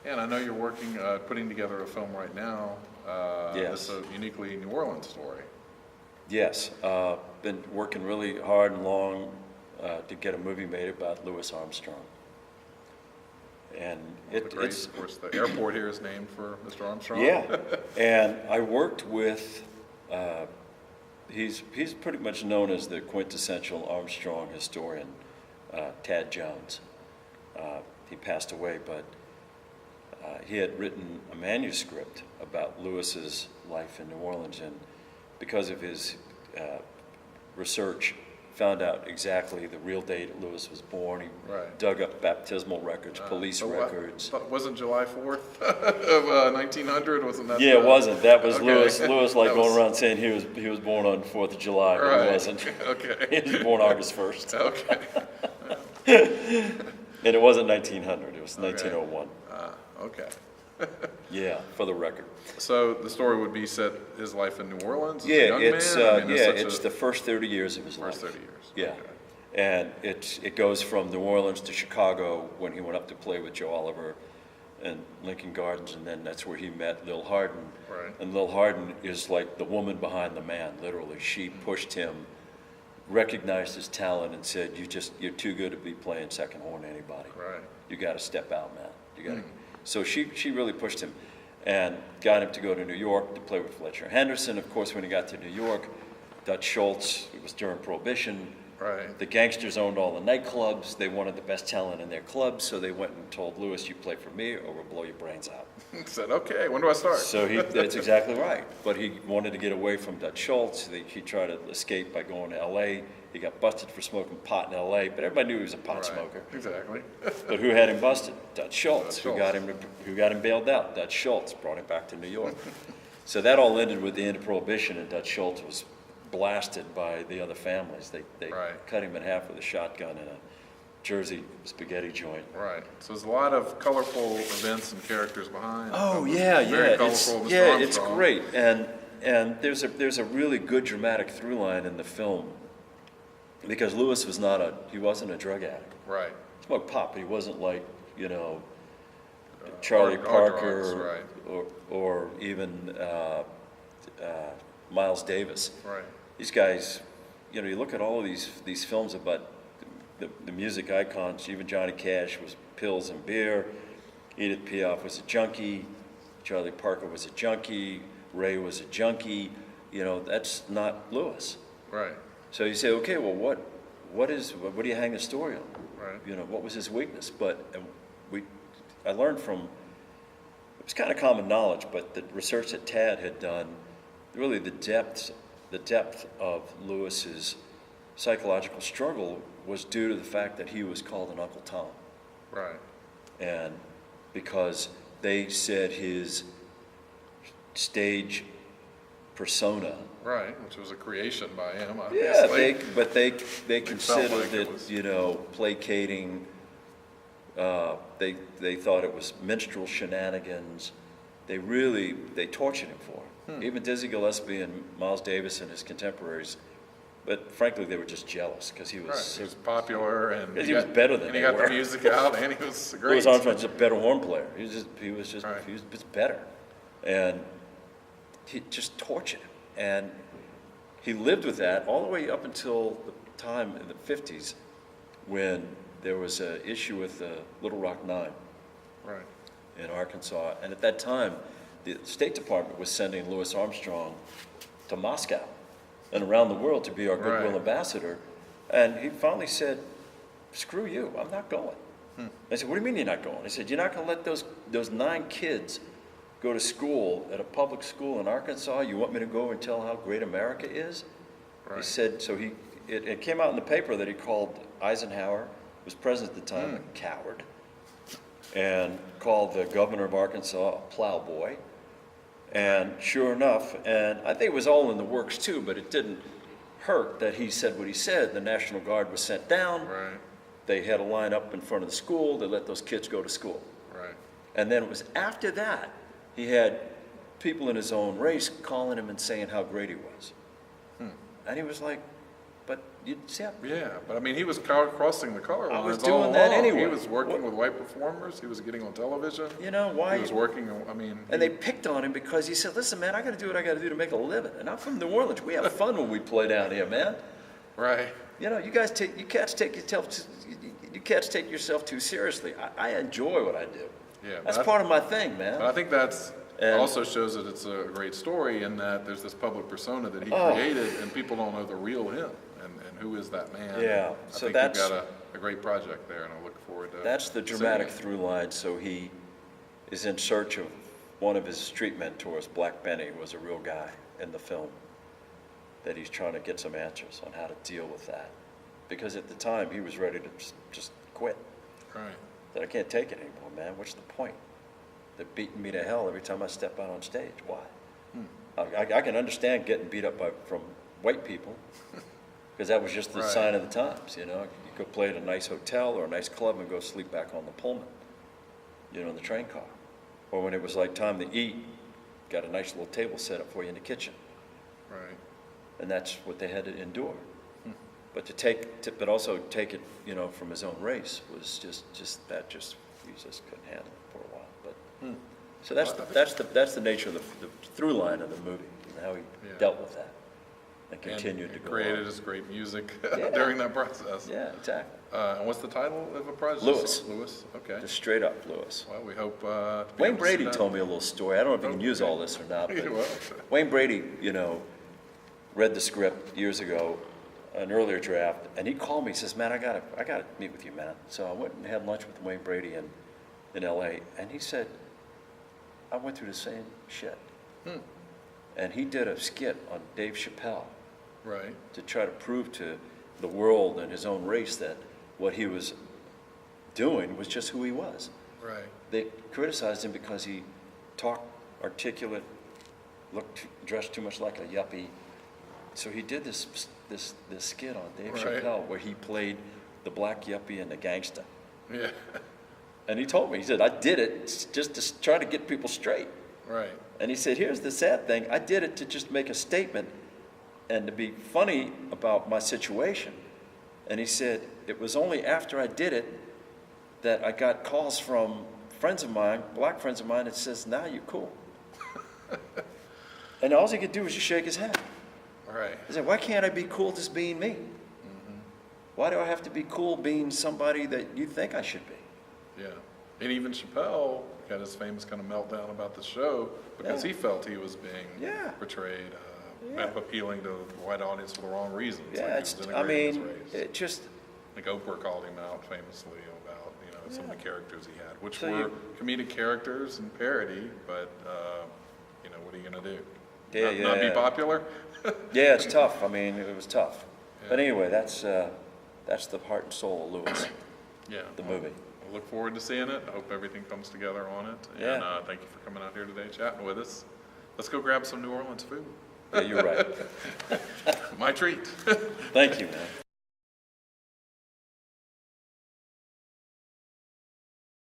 And I know you're working, putting together a film right now. Yes. It's a uniquely New Orleans story. Yes, been working really hard and long to get a movie made about Louis Armstrong. And it's, Of course, the airport here is named for Mr. Armstrong. yeah, and I worked with, he's pretty much known as the quintessential Armstrong historian, Tad Jones. He passed away, but he had written a manuscript about Louis's life in New Orleans, and because of his research, found out exactly the real date Louis was born. He Right. dug up baptismal records, police records. But wasn't July 4th of 1900? Wasn't that? Yeah, it wasn't. That was Okay. Louis like That going was- around saying he was born on 4th of July, but Right. he wasn't. Okay. He was born August 1st. Okay. And it wasn't 1900, it was 1901. Okay. Yeah, for the record. So the story would be set his life in New Orleans as a Yeah, young it's man? I mean, it's the first 30 years of his life. first 30 years. Yeah, Okay. and it goes from New Orleans to Chicago when he went up to play with Joe Oliver and Lincoln Gardens, and then that's where he met Lil Hardin. Right. And Lil Hardin is like the woman behind the man, literally. She pushed him, recognized his talent, and said, "You're too good to be playing second horn to anybody. Right. You got to step out, man. You got to." So she really pushed him, and got him to go to New York to play with Fletcher Henderson. Of course, when he got to New York, Dutch Schultz. It was during Prohibition. Right. The gangsters owned all the nightclubs. They wanted the best talent in their clubs, so they went and told Louis, "You play for me, or we'll blow your brains out." He said, okay, when do I start? So that's exactly right. But he wanted to get away from Dutch Schultz. He tried to escape by going to L.A. He got busted for smoking pot in L.A., but everybody knew he was a pot Right. smoker. Exactly. But who had him busted? Dutch Schultz, Dutch who got him bailed out. Dutch Schultz brought him back to New York. So that all ended with the end of Prohibition, and Dutch Schultz was blasted by the other families. They Right. cut him in half with a shotgun in a Jersey spaghetti joint. Right. So there's a lot of colorful events and characters behind. Oh yeah, Very yeah, colorful, Mr. it's Armstrong. great, and there's a really good dramatic through line in the film, because Louis wasn't a drug addict. Right. He smoked pot, but he wasn't like Charlie hard Parker drugs, or even Miles Davis. Right. These guys, you look at all of these films about the music icons. Even Johnny Cash was pills and beer. Edith Piaf was a junkie. Charlie Parker was a junkie. Ray was a junkie. That's not Louis. Right. So you say, okay, well, what do you hang the story on? Right. What was his weakness? But I learned from, it was kind of common knowledge, but the research that Tad had done, really the depth of Louis's psychological struggle was due to the fact that he was called an Uncle Tom. Right. And because they said his stage persona. Right, which was a creation by him, Yeah, obviously. they considered like it it, was- placating. They thought it was minstrel shenanigans. They tortured him for it. Even Dizzy Gillespie and Miles Davis and his contemporaries, but frankly, they were just jealous because he Right, was. he was popular and Because he was better than and he they got were. the music out and he was great. Louis Armstrong was a better horn player. He was just Right. better, and he just tortured him. And he lived with that all the way up until the time in the 50s when there was an issue with the Little Rock Nine Right. in Arkansas. And at that time, the State Department was sending Louis Armstrong to Moscow and around the world to be our goodwill Right. ambassador. And he finally said, screw you, I'm not going. I said, what do you mean you're not going? He said, you're not going to let those 9 kids go to school at a public school in Arkansas? You want me to go and tell how great America is? Right. He said, so it came out in the paper that he called Eisenhower, who was president at the time, a coward, and called the governor of Arkansas a plowboy. And sure enough, and I think it was all in the works too, but it didn't hurt that he said what he said. The National Guard was sent down. Right. They had a line up in front of the school. They let those kids go to school. Right. And then it was after that, he had people in his own race calling him and saying how great he was. And he was like, but you see how Yeah, but I mean, he was crossing the color I lines was all doing that along. anyway. He was working with white performers, he was getting on television. you know why? He was working, I mean. And they picked on him because he said, "Listen, man, I got to do what I got to do to make a living." And I'm from New Orleans. We have fun when we play down here, man. Right. You know, you cats take yourself too seriously. I enjoy what I do. Yeah. That's part of my thing, man. But I think that's And- also shows that it's a great story in that there's this public persona that he created and people don't know the real him and who is that man. Yeah, I so think that's- you've got a great project there and I look forward to That's the seeing dramatic it. through line. So he is in search of one of his street mentors, Black Benny, who was a real guy in the film, that he's trying to get some answers on how to deal with that. Because at the time, he was ready to just quit. Right. That I can't take it anymore, man. What's the point? They're beating me to hell every time I step out on stage. Why? I can understand getting beat up from white people, because that was just the Right. sign of the times, you know. You go play at a nice hotel or a nice club and go sleep back on the Pullman, you know, in the train car. Or when it was like time to eat, got a nice little table set up for you in the kitchen. Right. And that's what they had to endure. But but also take it, you know, from his own race was he just couldn't handle it for a while. But so that's the nature of the through line of the movie, and how he dealt with that and continued to and go created on. his great music Yeah. during that process. Yeah, exactly. And what's the title of the project? Louis. Louis, okay. Just straight up, Louis. Well, we hope to be Wayne able to see Brady that. told me a little story. I don't know if you can use all this or not. Yeah, But well. Wayne Brady, you know, read the script years ago, an earlier draft, and he called me. He says, "Man, I gotta meet with you, man." So I went and had lunch with Wayne Brady in L.A. And he said, "I went through the same shit." And he did a skit on Dave Chappelle Right. to try to prove to the world and his own race that what he was doing was just who he was. Right. They criticized him because he talked articulate, dressed too much like a yuppie. So he did this skit on Dave Right. Chappelle where he played the black yuppie and the gangster. Yeah. And he told me, he said, "I did it just to try to get people straight." Right. And he said, "Here's the sad thing, I did it to just make a statement and to be funny about my situation." And he said, "It was only after I did it that I got calls from friends of mine, black friends of mine, that says, 'Now you're cool.'" And all he could do was just shake his head. Right. He said, "Why can't I be cool just being me? Why do I have to be cool being somebody that you think I should be?" Yeah. And even Chappelle had his famous kind of meltdown about the show because Yeah. he felt he was being Yeah. portrayed, Yeah. appealing to the white audience for the wrong reasons. Yeah, like he it's, was I denigrating his mean, race. it just, Like Oprah called him out famously about, you know, some of the characters he had, which So were you- comedic characters and parody, but, you know, what are you gonna do? Yeah, Not be yeah. popular? yeah, it's tough. I mean, it was tough. But Yeah. anyway, that's the heart and soul of Louis, Yeah. the well, movie. I look forward to seeing it. I hope everything comes together on it. And Yeah. thank you for coming out here today, chatting with us. Let's go grab some New Orleans food. Yeah, you're right. My treat. Thank you, man.